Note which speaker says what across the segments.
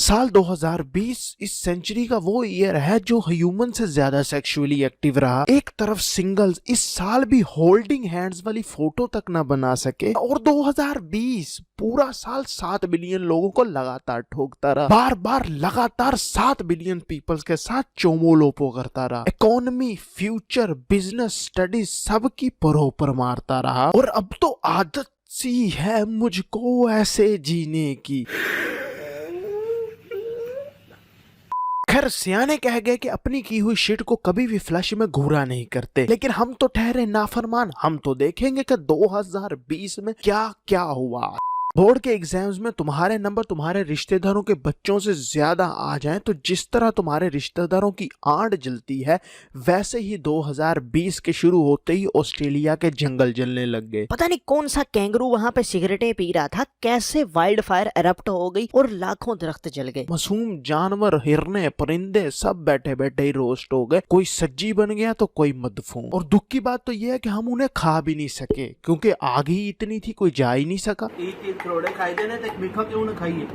Speaker 1: साल 2020 इस सेंचुरी का वो ईयर है जो ह्यूमन से ज्यादा सेक्सुअली एक्टिव रहा। एक तरफ सिंगल्स इस साल भी होल्डिंग हैंड्स वाली फोटो तक ना बना सके, और 2020 पूरा साल 7 बिलियन लोगों को लगातार ठोकता रहा, बार बार लगातार 7 बिलियन पीपल्स के साथ चोमोलोपो करता रहा। इकोनॉमी, फ्यूचर, बिजनेस, स्टडीज सबकी परोपर मारता रहा, और अब तो आदत सी है मुझको ऐसे जीने की। खैर सियाने कह गए कि अपनी की हुई शिट को कभी भी फ्लश में घूरा नहीं करते, लेकिन हम तो ठहरे नाफरमान। हम तो देखेंगे कि 2020 में क्या क्या हुआ। बोर्ड के एग्जाम्स में तुम्हारे नंबर तुम्हारे रिश्तेदारों के बच्चों से ज्यादा आ जाएं तो जिस तरह तुम्हारे रिश्तेदारों की आंट जलती है, वैसे ही 2020 के शुरू होते ही ऑस्ट्रेलिया के जंगल जलने लग गए।
Speaker 2: पता नहीं कौन सा कैंगरू वहां पे सिगरेटें पी रहा था, कैसे वाइल्ड फायर एरप्ट हो गई और लाखों दरख्त जल गए।
Speaker 1: मासूम जानवर, हिरने, परिंदे सब बैठे बैठे ही रोस्ट हो गए। कोई सज्जी बन गया तो कोई मदफून। और दुख की बात तो यह है कि हम उन्हें खा भी नहीं सके, क्योंकि आग ही इतनी थी, कोई जा ही नहीं सका।
Speaker 3: खाई देने तक मीठा क्यों न खाइए।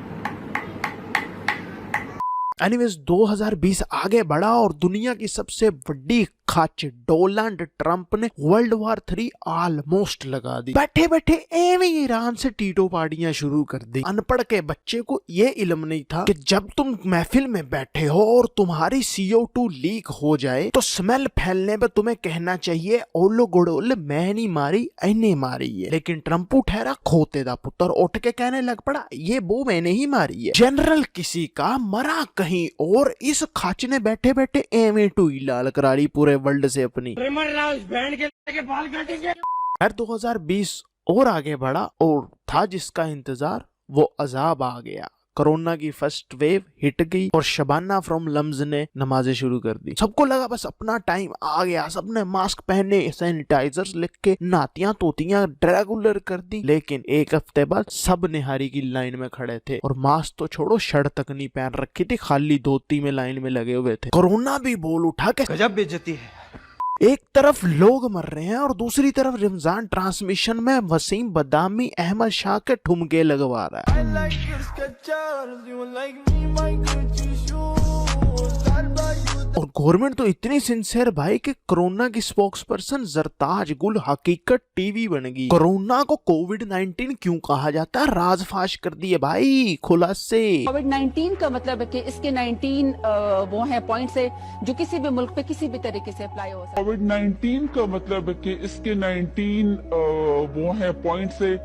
Speaker 1: एनीवेज 2020 आगे बढ़ा और दुनिया की सबसे बड़ी खाच डोनाल्ड ट्रंप ने वर्ल्ड वॉर 3 ऑलमोस्ट लगा दी। बैठे बैठे एवं ईरान से टीटो पार्टियां शुरू कर दी। अनपढ़ के बच्चे को ये इल्म नहीं था कि जब तुम महफिल में बैठे हो और तुम्हारी CO2 लीक हो जाए तो स्मेल फैलने पे तुम्हें कहना चाहिए ओलो गोडोल मैं नहीं मारी, इन्हें मारी है। लेकिन ट्रंप ठहरा खोते दा पुत्र, उठ के कहने लग पड़ा ये वो मैंने ही मारी है। जनरल किसी का मरा कहीं और, इस खाच ने बैठे बैठे एवं टूई लाल करारी पूरे वर्ल्ड से अपनी।
Speaker 3: बाल काटेंगे।
Speaker 1: हर 2020 और आगे बढ़ा और था जिसका इंतजार, वो अजाब आ गया। कोरोना की फर्स्ट वेव हिट गई और शबाना फ्रॉम लम्स ने नमाजें शुरू कर दी। सबको लगा बस अपना टाइम आ गया, सबने मास्क पहने, सैनिटाइजर्स लिख के नातियां तोतियां रेगुलर कर दी। लेकिन एक हफ्ते बाद सब निहारी की लाइन में खड़े थे और मास्क तो छोड़ो शर्ट तक नहीं पहन रखी थी, खाली धोती में लाइन में लगे हुए थे। कोरोना भी बोल उठा के
Speaker 3: गजब बेइज्जती है।
Speaker 1: एक तरफ लोग मर रहे हैं और दूसरी तरफ रमजान ट्रांसमिशन में वसीम बदामी अहमद शाह के ठुमके लगवा रहा है। और गवर्नमेंट तो इतनी सिंसियर भाई कि कोरोना की स्पोक्स पर्सन जरताज गुल हकीकत टीवी बन गई। कोरोना को कोविड-19 क्यों कहा जाता है, राज फाश कर दिए भाई खुलासे।
Speaker 4: कोविड-19 का मतलब है कि इसके 19 वो है पॉइंट से जो किसी भी मुल्क पे किसी भी तरीके से अप्लाई हो सकता है।
Speaker 5: कोविड-19 का मतलब है कि इसके 19 वो है पॉइंट से।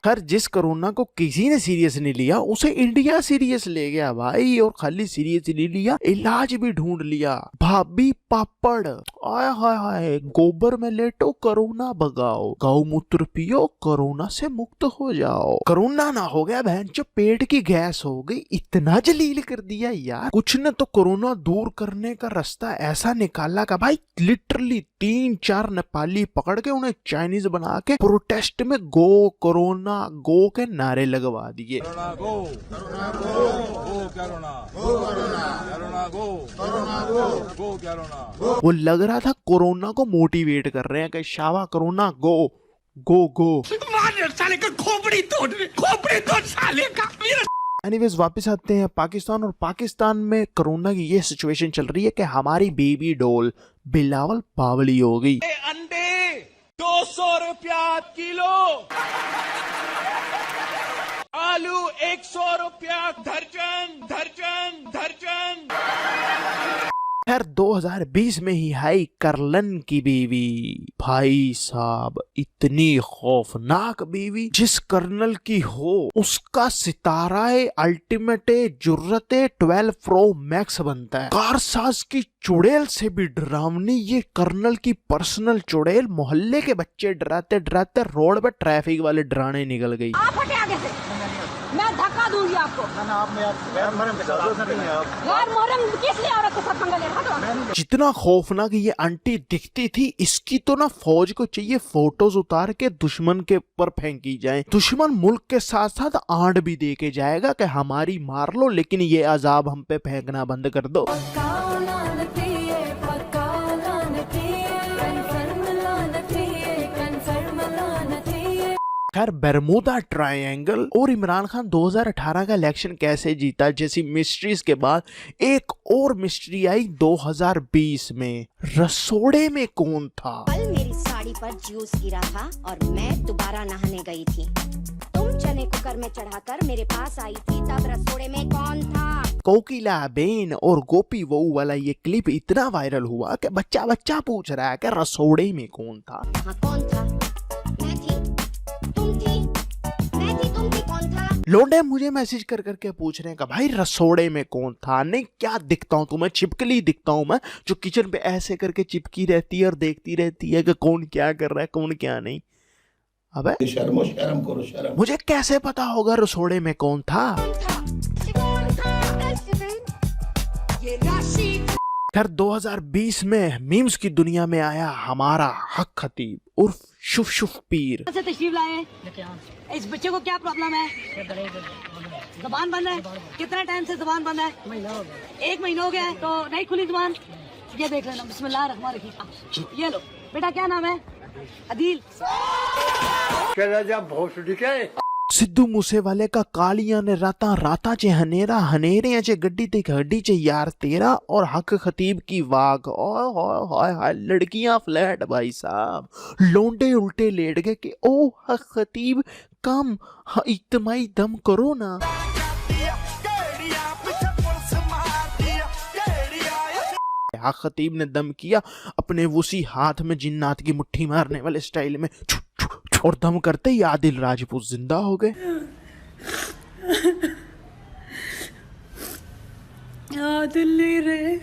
Speaker 1: खैर जिस कोरोना को किसी ने सीरियस नहीं लिया उसे इंडिया सीरियस ले गया भाई, और खाली सीरियस नहीं लिया, इलाज भी ढूंढ लिया। भाभी पापड़, आय हाय हाय, गोबर में लेटो कोरोना भगाओ, गौमूत्र पियो कोरोना से मुक्त हो जाओ। कोरोना ना हो गया बहन जो पेट की गैस हो गई, इतना जलील कर दिया यार। कुछ ने तो कोरोना दूर करने का रास्ता ऐसा निकाला का भाई लिटरली 3-4 नेपाली पकड़ के उन्हें चाइनीज बना के प्रोटेस्ट में गो कोरोना गो के नारे लगवा दिए। वो लग रहा था कोरोना को मोटिवेट कर रहे हैं कि शावा कोरोना गो गो गो।
Speaker 3: साले का खोपड़ी तोड़ साले का।
Speaker 1: एनीवेज वापस आते हैं पाकिस्तान, और पाकिस्तान में कोरोना की ये सिचुएशन चल रही है कि हमारी बेबी डॉल बिलावल बावली हो गई।
Speaker 3: अंडे 200 रुपया किलो, आलू 100 रुपया दर्जन दर्जन दर्जन।
Speaker 1: खैर 2020 में ही हाई करलन की बीवी, भाई साहब इतनी खौफनाक बीवी, जिस कर्नल की हो उसका सिताराए अल्टीमेट जुर्रते 12 प्रो मैक्स बनता है। कारसाज की चुड़ैल से भी डरावनी ये कर्नल की पर्सनल चुड़ैल, मोहल्ले के बच्चे डराते डराते रोड पे ट्रैफिक वाले डराने निकल गई।
Speaker 4: आप हटे आगे से, मैं धक्का दूंगी आपको। यार मोहर्रम किस लिए औरत के साथ पंगा ले रहा था?
Speaker 1: जितना खौफनाक ये आंटी दिखती थी, इसकी तो ना फौज को चाहिए फोटोज उतार के दुश्मन के ऊपर फेंकी जाए। दुश्मन मुल्क के साथ साथ आंट भी दे के जाएगा कि हमारी मार लो, लेकिन ये अजाब हम पे फेंकना बंद कर दो। खैर बरमूदा ट्रायंगल और इमरान खान 2018 का इलेक्शन कैसे जीता जैसी मिस्ट्रीज के बाद एक और मिस्ट्री आई 2020 में। रसोड़े में कौन था?
Speaker 6: कल मेरी साड़ी पर जूस गिरा था और मैं दोबारा नहाने गई थी। तुम चने कुकर में चढ़ाकर मेरे पास आई थी, तब रसोड़े में कौन था?
Speaker 1: कोकिला बेन और गोपी वहू वाला ये क्लिप इतना वायरल हुआ कि बच्चा बच्चा पूछ रहा है कि रसोड़े में कौन था।
Speaker 6: हाँ, कौन था? मैं थी, तुम थी, मैं थी, तुम थी, कौन था?
Speaker 1: लोंडे मुझे मैसेज कर करके पूछ रहे हैं कि भाई रसोड़े में कौन था? नहीं क्या दिखता हूँ तुम्हें? छिपकली दिखता हूँ मैं, जो किचन पे ऐसे करके चिपकी रहती है और देखती रहती है कि कौन क्या कर रहा है कौन क्या नहीं। अबे
Speaker 3: शर्म करो शर्म।
Speaker 1: मुझे कैसे पता होगा रसोड़े में कौन था? खैर 2020 में मीम्स की दुनिया में आया हमारा हक खतीब उर्फ शुफ शुफ पीर।
Speaker 7: से तशरीफ लाए, इस बच्चे को क्या प्रॉब्लम है? जबान बंद है। कितना टाइम से जबान बंद है? 1 महीना हो गया है, तो नहीं खुली जबान। ये देख लेना, बिस्मिल्लाह रहमान रहीम। ये लो बेटा, क्या नाम है? अदील।
Speaker 1: सिद्धू मूसेवाले का कालिया ने राता राता चे हनेरा हनेरे चे गड्डी ते गड्डी चे यार तेरा और हक खतीब की वाग। ओए हाय हाय लड़कियां फ्लैट भाई साहब, लोंडे उल्टे लेट गए कि ओ हक खतीब कम इज्तिमाई दम करो ना। हक खतीब ने दम किया अपने उसी हाथ में जिन्नात की मुट्ठी मारने वाले स्टाइल में और दम करते ही आदिल राजपूत जिंदा हो गए।
Speaker 7: आदिल नहीं रहे।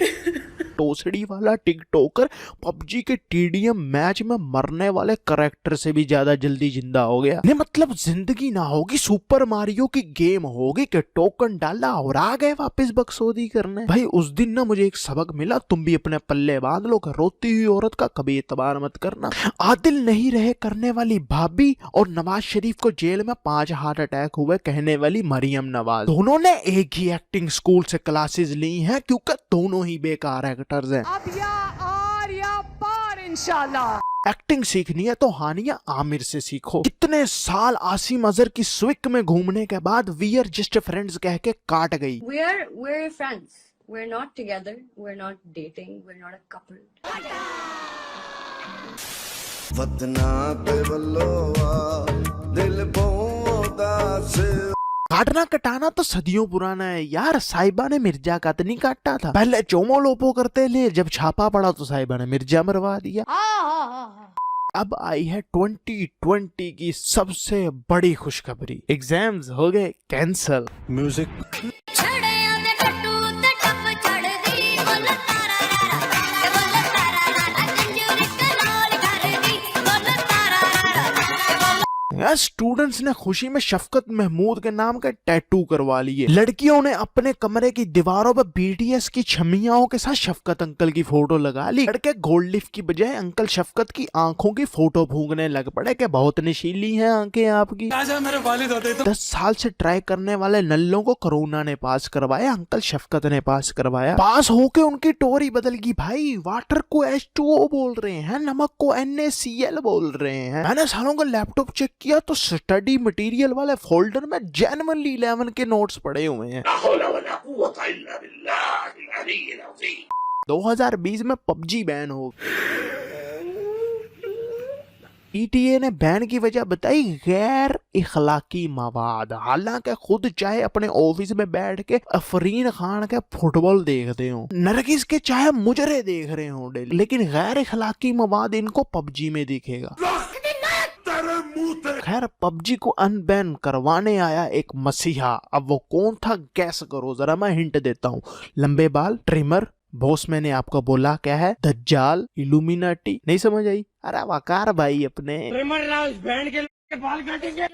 Speaker 1: टोसड़ी वाला टिकटॉकर पबजी के टीडीएम मैच में मरने वाले करेक्टर से भी ज्यादा जल्दी जिंदा हो गया। नहीं मतलब जिंदगी ना होगी, सुपर मारियो की गेम होगी कि टोकन डाला और आ गए वापस बकसोदी करने। भाई उस दिन ना मुझे एक सबक मिला, तुम भी अपने पल्ले बांध लो, रोती हुई औरत का कभी एतबार मत करना। आदिल नहीं रहे करने वाली भाभी और नवाज शरीफ को जेल में 5 हार्ट अटैक हुए कहने वाली मरियम नवाज, दोनों ने एक ही एक्टिंग स्कूल से क्लासेस ली हैं क्योंकि दोनों ही बेकार एक्टर्स हैं।
Speaker 7: अब या आर या पार इंशाल्लाह।
Speaker 1: एक्टिंग सीखनी है तो हानिया आमिर से सीखो। कितने साल आसिम अजहर की स्विक में घूमने के बाद वी आर जस्ट फ्रेंड्स कह के काट गई।
Speaker 8: We're friends. We're not together. We're not dating. We're not a couple.
Speaker 9: वतना ते वल्लोवा दिल बोदास।
Speaker 1: काटना कटाना तो सदियों पुराना है यार। साहिबा ने मिर्जा का तो नहीं काटा था, पहले चोमो लोपो करते ले, जब छापा पड़ा तो साहिबा ने मिर्जा मरवा दिया। अब आई है 2020 की सबसे बड़ी खुशखबरी, एग्जाम्स हो गए कैंसल।
Speaker 9: म्यूजिक
Speaker 1: स्टूडेंट्स ने खुशी में शफकत महमूद के नाम के टैटू करवा लिए। लड़कियों ने अपने कमरे की दीवारों पर बीटीएस की छमियाओं के साथ शफकत अंकल की फोटो लगा ली। लड़के गोल्ड लिफ की बजाय अंकल शफकत की आंखों की फोटो फूंकने लग पड़े कि बहुत नशीली हैं आंखें आपकी। 10 साल से ट्राई करने वाले नल्लों को कोरोना ने पास करवाया, अंकल शफकत ने पास करवाया। पास होके उनकी टोरी बदल गई भाई। वाटर को H2O बोल रहे हैं, नमक को NaCl बोल रहे हैं। मैंने सालों का लैपटॉप चेक किया तो स्टडी मटेरियल वाले फोल्डर में जेन्युइनली 11 के नोट्स पड़े हुए हैं। 2020 में पबजी बैन हो। PTA ने बैन की वजह बताई गैर इखलाकी मवाद। हालांकि खुद चाहे अपने ऑफिस में बैठ के अफरीन खान के फुटबॉल देखते हो, नरगिस के चाहे मुजरे देख रहे हो डेली, लेकिन गैर इखलाकी मवाद इनको पबजी में दिखेगा। खैर पबजी को अनबैन करवाने आया एक मसीहा। अब वो कौन था गैस करो जरा, मैं हिंट देता हूँ। लंबे बाल, ट्रिमर, बॉस मैंने आपको बोला क्या है, दज्जाल, इल्यूमिनाटी। नहीं समझ आई? अरे वकार भाई अपने ट्रिमर ना उस बैंड के बाल काटेंगे।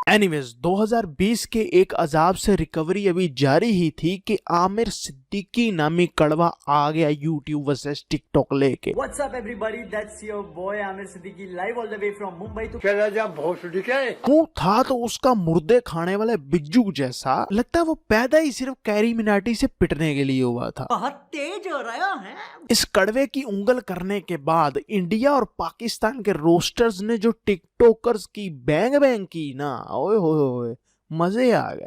Speaker 1: एनीवेज 2020 के एक अजाब से रिकवरी अभी जारी ही थी कि आमिर सिद्दीकी नामी कड़वा आ गया यूट्यूब वर्सेस टिकटॉक लेके।
Speaker 10: What's up everybody? That's your boy Amir Siddiqui live all the way from Mumbai to Kerala। भोसड़ी है।
Speaker 1: वो था तो उसका मुर्दे खाने वाले बिज्जू जैसा, लगता है वो पैदा ही सिर्फ कैरी मिनाटी से पिटने के लिए हुआ था।
Speaker 10: बहुत तेज हो रहा है।
Speaker 1: इस कड़वे की उंगल करने के बाद इंडिया और पाकिस्तान के रोस्टर्स ने जो टिकटॉक टिकटॉकर्स की बैंग बैंग की ना, ओए होए मजे आ गए।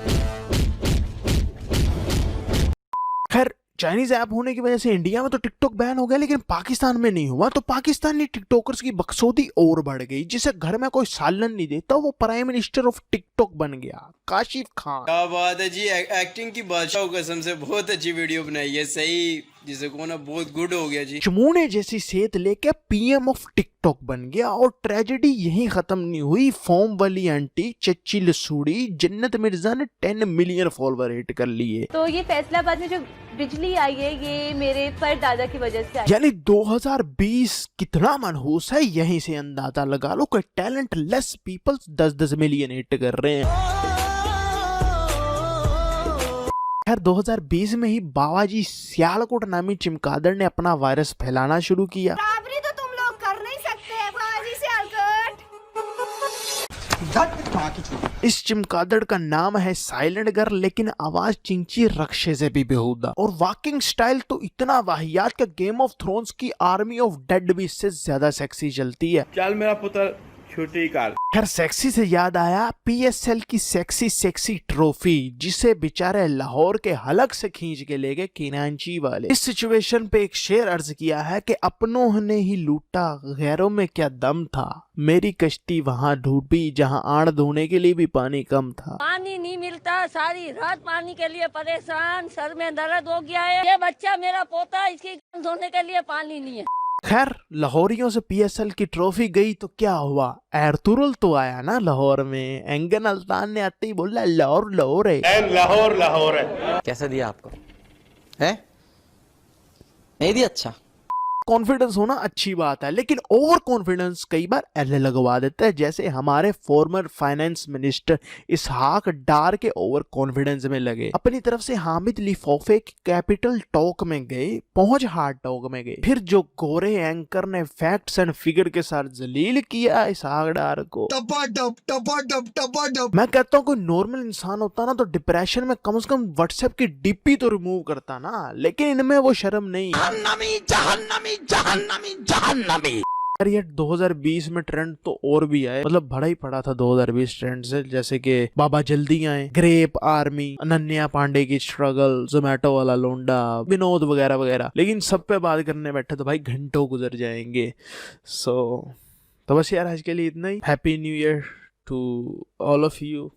Speaker 1: खैर चाइनीज ऐप होने की वजह से इंडिया में तो टिकटॉक बैन हो गया, लेकिन पाकिस्तान में नहीं हुआ। तो पाकिस्तानी टिकटॉकर्स की बकसोदी और बढ़ गई। जिसे घर में कोई सालन नहीं देता वो प्राइम मिनिस्टर ऑफ टिकटॉक बन गया, काशिफ खान।
Speaker 11: क्या बात है जी, एक्टिंग की बादशाह कसम से बहुत अच्छी वीडियो बनाई है, सही जिसे को ना बहुत गुड हो गया जी।
Speaker 1: चमूने जैसी सेहत लेके पीएम ऑफ टिकटॉक बन गया। और ट्रेजेडी यहीं खत्म नहीं हुई। फॉर्म वाली आंटी चच्ची लसूड़ी जन्नत मिर्जा ने 10 मिलियन फॉलोवर हिट कर लिए।
Speaker 12: तो ये फैसलाबाद में जो बिजली आई है ये मेरे परदादा की वजह से आई।
Speaker 1: यानी 2020 कितना मनहूस है यहीं से अंदाजा लगा लो। कोई talent less people 10-10 million hit कर रहे हैं। खैर 2020 में ही बाबाजी सियालकोट नामी चमगादड़ ने अपना वायरस फैलाना शुरू किया।
Speaker 6: बराबरी तो तुम लोग कर नहीं सकते बाबाजी सियालकोट।
Speaker 1: इस चमगादड़ का नाम है साइलेंट गर्ल, लेकिन आवाज चिंची रक्षे से भी बेहुदा। और वॉकिंग स्टाइल तो इतना वाहियात कि गेम ऑफ थ्रोन्स की आर्मी ऑफ डेड भी इससे ज्यादा सेक्सी चलती है।
Speaker 10: चल मेरा पुत्र छोटी कार।
Speaker 1: खैर सेक्सी से याद आया पीएसएल की सेक्सी ट्रॉफी, जिसे बेचारे लाहौर के हलक से खींच के ले गए किनांची वाले। इस सिचुएशन पे एक शेर अर्ज किया है कि अपनों ने ही लूटा गैरों में क्या दम था, मेरी कश्ती वहां डूबी जहां आड़ धोने के लिए भी पानी कम था।
Speaker 12: पानी नहीं मिलता, सारी रात पानी के लिए परेशान, सर में दर्द हो गया है, ये बच्चा मेरा पोता, इसकी धोने के लिए पानी नहीं है।
Speaker 1: खैर लाहौरियों से पीएसएल की ट्रॉफी गई तो क्या हुआ, एर्तुगरुल तो आया ना लाहौर में। एंगन अल्तान ने आते ही बोला लाहौर लाहौर है।
Speaker 10: लाहौर है।
Speaker 11: कैसा दिया आपको है? नहीं दिया? अच्छा
Speaker 1: कॉन्फिडेंस होना अच्छी बात है, लेकिन ओवर कॉन्फिडेंस कई बार एल लगवा देता है। जैसे हमारे फॉर्मर फाइनेंस मिनिस्टर इसहाक डार के ओवर कॉन्फिडेंस में लगे। अपनी तरफ से हामिद लिफाफे कैपिटल टॉक में गए, पहुंच हार्ड टॉक में गए। फिर जो गोरे एंकर ने फैक्ट्स एंड फिगर के साथ जलील किया इसहाक डार को। मैं कहता हूँ कोई नॉर्मल इंसान होता ना तो डिप्रेशन में कम से कम व्हाट्सएप की डीपी तो रिमूव करता ना, लेकिन इनमें वो शर्म नहीं। जहन्नमी। ये 2020 में ट्रेंड तो और भी आए, मतलब बड़ा ही पड़ा था 2020 ट्रेंड से। जैसे कि बाबा जल्दी आए, ग्रेप आर्मी, अनन्या पांडे की स्ट्रगल, जोमेटो वाला लोंडा, विनोद वगैरह वगैरह। लेकिन सब पे बात करने बैठे तो भाई घंटों गुजर जाएंगे। तो बस यार आज के लिए इतना ही। Happy new year to all of you.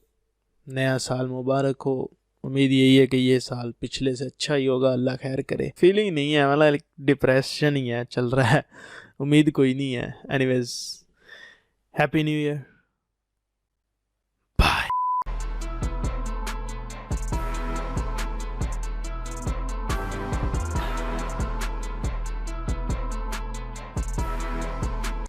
Speaker 1: नया साल मुबारक हो। उम्मीद यही है कि ये साल पिछले से अच्छा ही होगा, अल्लाह खैर करे। फीलिंग नहीं है, मतलब डिप्रेशन ही है चल रहा है, उम्मीद कोई नहीं है। Anyways happy new year.